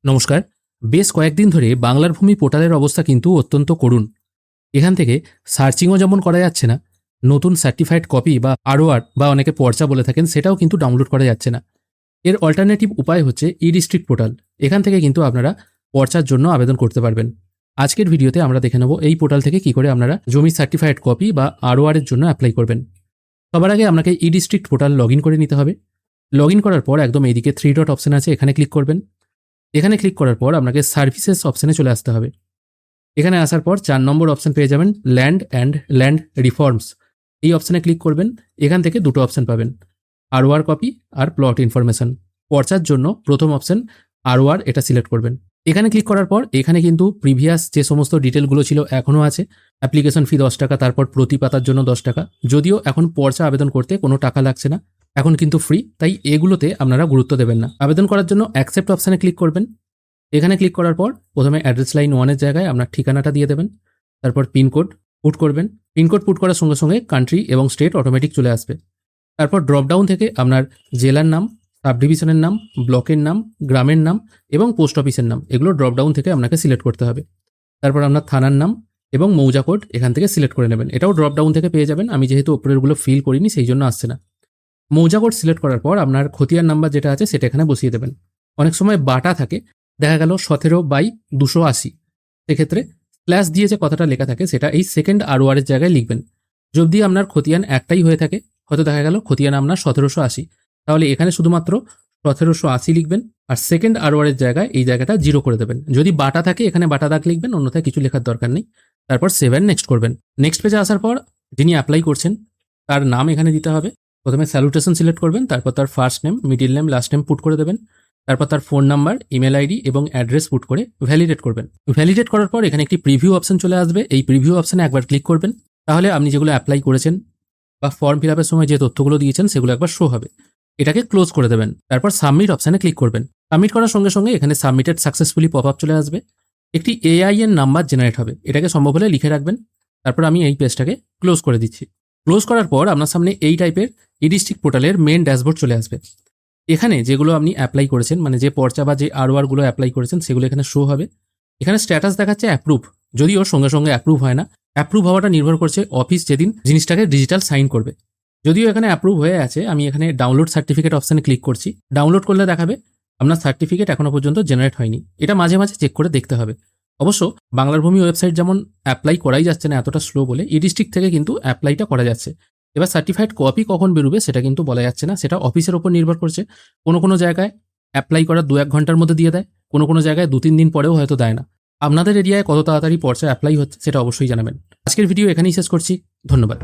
নমস্কার। বেশ কয়েকদিন ধরে বাংলার ভূমি পোর্টালের অবস্থা কিন্তু অত্যন্ত করুণ। এখান থেকে সার্চিংও যেমন করা যাচ্ছে না, নতুন সার্টিফাইড কপি বা আরওআর বা অনেকে পর্চা বলে থাকেন সেটাও কিন্তু ডাউনলোড করা যাচ্ছে না। এর অল্টারনেটিভ উপায় হচ্ছে ই ডিস্ট্রিক্ট পোর্টাল। এখান থেকে কিন্তু আপনারা পর্চার জন্য আবেদন করতে পারবেন। আজকের ভিডিওতে আমরা দেখে নেব এই পোর্টাল থেকে কী করে আপনারা জমি সার্টিফাইড কপি বা আরওআরের জন্য অ্যাপ্লাই করবেন। সবার আগে আপনাকে ই ডিস্ট্রিক্ট পোর্টাল লগ ইন করে নিতে হবে। লগ ইন করার পর একদম এইদিকে 3 ডট অপশন আছে, এখানে ক্লিক করবেন। এখানে ক্লিক করার পর আপনাকে সার্ভিসেস অপশানে চলে আসতে হবে। এখানে আসার পর 4 নম্বর অপশান পেয়ে যাবেন ল্যান্ড অ্যান্ড ল্যান্ড রিফর্মস। এই অপশানে ক্লিক করবেন। এখান থেকে দুটো অপশান পাবেন, আরওআর কপি আর প্লট ইনফরমেশন। পর্চার জন্য প্রথম অপশান আরওআর, এটা সিলেক্ট করবেন। এখানে ক্লিক করার পর এখানে কিন্তু প্রিভিয়াস যে সমস্ত ডিটেলগুলো ছিল এখনও আছে। অ্যাপ্লিকেশন ফি 10 টাকা, তারপর প্রতি পাতার জন্য 10 টাকা। যদিও এখন পর্চা আবেদন করতে কোনো টাকা লাগছে না, এখন কিন্তু ফ্রি, তাই এগুলোতে আপনারা গুরুত্ব দেবেন না। আবেদন করার জন্য অ্যাকসেপ্ট অপশানে ক্লিক করবেন। এখানে ক্লিক করার পর প্রথমে অ্যাড্রেস লাইন 1-এর জায়গায় আপনার ঠিকানাটা দিয়ে দেবেন। তারপর পিনকোড পুট করবেন। পিনকোড পুট করার সঙ্গে সঙ্গে কান্ট্রি এবং স্টেট অটোমেটিক চলে আসবে। তারপর ড্রপডাউন থেকে আপনার জেলার নাম, সাব ডিভিশনের নাম, ব্লকের নাম, গ্রামের নাম এবং পোস্ট অফিসের নাম, এগুলো ড্রপডাউন থেকে আপনাকে সিলেক্ট করতে হবে। তারপর আপনার থানার নাম এবং মৌজা কোড এখান থেকে সিলেক্ট করে নেবেন। এটাও ড্রপডাউন থেকে পেয়ে যাবেন। আমি যেহেতু ওপরেরগুলো ফিল করিনি সেই জন্য আসছে না। মৌজা কোড সিলেক্ট করার পর আপনার খতিয়ান নাম্বার যেটা আছে সেটা এখানে বসিয়ে দেবেন। অনেক সময় বাটা থাকে, দেখা গেল 17/280, সেক্ষেত্রে স্ল্যাশ দিয়ে যে কথাটা লেখা থাকে সেটা এই সেকেন্ড আরওআর এর জায়গায় লিখবেন। যদি আপনার খতিয়ান একটাই হয়ে থাকে, হয়তো দেখা গেল খতিয়ান আপনার 1780, তাহলে এখানে শুধুমাত্র 1780 লিখবেন আর সেকেন্ড আরওআর এর জায়গায় এই জায়গাটা 0 করে দেবেন। যদি বাটা থাকে এখানে বাটা দাগ লিখবেন, অন্যথায় কিছু লেখার দরকার নেই। তারপর সেভ অ্যান্ড নেক্সট করবেন। নেক্সট পেজে আসার পর যিনি অ্যাপ্লাই করছেন তার নাম এখানে দিতে হবে। প্রথমে স্যালুটেশন সিলেক্ট করবেন, তারপর তার first name, middle name, last name put করে দেবেন। তারপর তার ফোন নাম্বার, ইমেল আইডি এবং অ্যাড্রেস পুট করে ভ্যালিডেট করবেন। ভ্যালিডেট করার পর এখানে একটি প্রিভিউ অপশন চলে আসবে। এই প্রিভিউ অপশানে একবার ক্লিক করবেন, তাহলে আপনি যেগুলো অ্যাপ্লাই করেছেন বা ফর্ম ফিল আপের সময় যে তথ্যগুলো দিয়েছেন সেগুলো একবার শো হবে। এটাকে ক্লোজ করে দেবেন। তারপর সাবমিট অপশানে ক্লিক করবেন। সাবমিট করার সঙ্গে সঙ্গে এখানে সাবমিটেড সাকসেসফুলি পপ আপ চলে আসবে। একটি এআইএন নাম্বার জেনারেট হবে, এটাকে সম্ভব হলে লিখে রাখবেন। তারপর আমি এই পেজটাকে ক্লোজ করে দিচ্ছি। ক্লোজ করার পর আপনার সামনে এই টাইপের ই ডিস্ট্রিক্ট পোর্টালের মেন ড্যাশবোর্ড চলে আসবে। এখানে যেগুলো আপনি অ্যাপ্লাই করেছেন, মানে যে পর্চা বা যে আরওআরগুলো অ্যাপ্লাই করেছেন সেগুলো এখানে শো হবে। এখানে স্ট্যাটাস দেখাচ্ছে অ্যাপ্রুভ, যদিও সঙ্গে সঙ্গে অ্যাপ্রুভ হয় না। অ্যাপ্রুভ হওয়াটা নির্ভর করছে অফিস যেদিন জিনিসটাকে ডিজিটাল সাইন করবে। যদিও এখানে অ্যাপ্রুভ হয়ে আছে, আমি এখানে ডাউনলোড সার্টিফিকেট অপশানে ক্লিক করছি। ডাউনলোড করলে দেখাবে আপনার সার্টিফিকেট এখনো পর্যন্ত জেনারেট হয়নি। এটা মাঝে মাঝে চেক করে দেখতে হবে। অবশ্য বাংলার ভূমি ওয়েবসাইট যেমন অ্যাপ্লাই করাই যাচ্ছে না এতটা স্লো বলে, ই ডিস্ট্রিক্ট থেকে কিন্তু অ্যাপ্লাইটা করা যাচ্ছে। এবার সার্টিফাইড কপি কখন বেরোবে সেটা কিন্তু বলা যাচ্ছে না, সেটা অফিসের ওপর নির্ভর করছে। কোনো কোনো জায়গায় অ্যাপ্লাই করার 2-1 ঘন্টার মধ্যে দিয়ে দেয়, কোনো কোনো জায়গায় 2-3 দিন পরেও হয়তো দেয় না। আপনাদের এরিয়ায় কত তাড়াতাড়ি পর্চা অ্যাপ্লাই হচ্ছে সেটা অবশ্যই জানাবেন। আজকের ভিডিও এখানেই শেষ করছি। ধন্যবাদ।